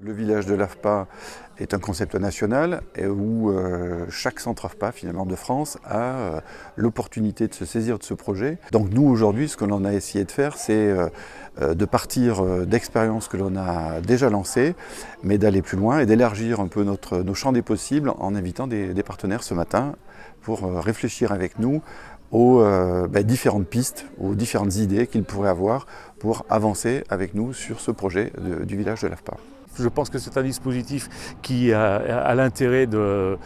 Le village de l'AFPA est un concept national et où chaque centre AFPA finalement de France a l'opportunité de se saisir de ce projet. Donc nous aujourd'hui, ce que l'on a essayé de faire, c'est de partir d'expériences que l'on a déjà lancées, mais d'aller plus loin et d'élargir un peu nos champs des possibles en invitant des partenaires ce matin pour réfléchir avec nous aux différentes pistes, aux différentes idées qu'ils pourraient avoir pour avancer avec nous sur ce projet du village de l'AFPA. Je pense que c'est un dispositif qui a l'intérêt de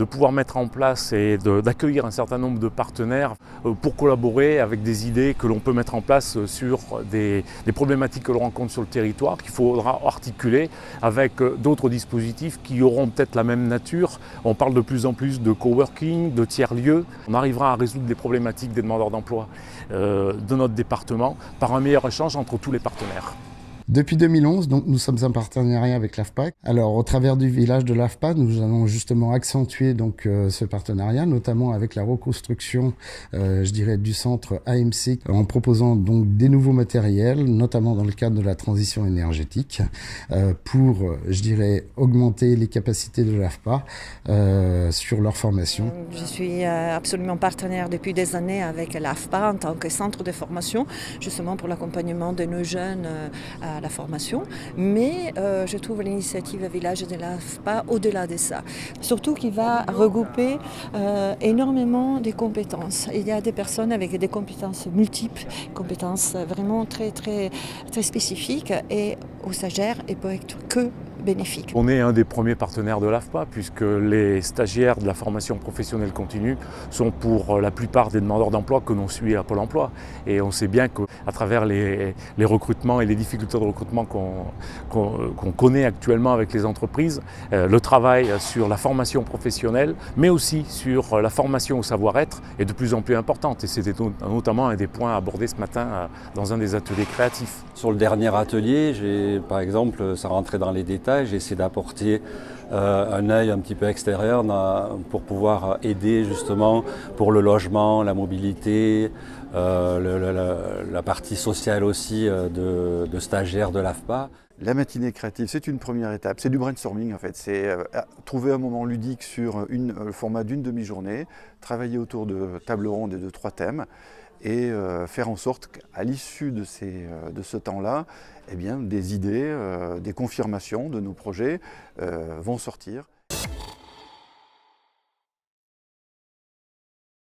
pouvoir mettre en place et d'accueillir un certain nombre de partenaires pour collaborer avec des idées que l'on peut mettre en place sur des problématiques que l'on rencontre sur le territoire, qu'il faudra articuler avec d'autres dispositifs qui auront peut-être la même nature. On parle de plus en plus de coworking, de tiers-lieux. On arrivera à résoudre les problématiques des demandeurs d'emploi de notre département par un meilleur échange entre tous les partenaires. Depuis 2011, donc, nous sommes en partenariat avec l'AFPA. Alors, au travers du village de l'AFPA, nous allons justement accentuer donc ce partenariat, notamment avec la reconstruction, du centre AMC, en proposant donc des nouveaux matériels, notamment dans le cadre de la transition énergétique, pour, augmenter les capacités de l'AFPA sur leur formation. Je suis absolument partenaire depuis des années avec l'AFPA en tant que centre de formation, justement pour l'accompagnement de nos jeunes à la formation, mais je trouve l'initiative Village de l'AFPA au-delà de ça. Surtout qu'il va regrouper énormément de compétences. Il y a des personnes avec des compétences multiples, compétences vraiment très, très, très spécifiques et aux stagiaires et peut être que bénéfique. On est un des premiers partenaires de l'AFPA puisque les stagiaires de la formation professionnelle continue sont pour la plupart des demandeurs d'emploi que l'on suit à Pôle emploi. Et on sait bien qu'à travers les recrutements et les difficultés de recrutement qu'on connaît actuellement avec les entreprises, le travail sur la formation professionnelle, mais aussi sur la formation au savoir-être est de plus en plus importante. Et c'était notamment un des points abordés ce matin dans un des ateliers créatifs. Sur le dernier atelier, par exemple, ça rentrait dans les détails. J'ai essayé d'apporter un œil un petit peu extérieur pour pouvoir aider justement pour le logement, la mobilité, la partie sociale aussi de stagiaires de l'AFPA. La matinée créative, c'est une première étape, c'est du brainstorming en fait, c'est trouver un moment ludique sur le format d'une demi-journée, travailler autour de tables rondes et de 3 thèmes et faire en sorte qu'à l'issue de ce temps-là, des idées, des confirmations de nos projets vont sortir.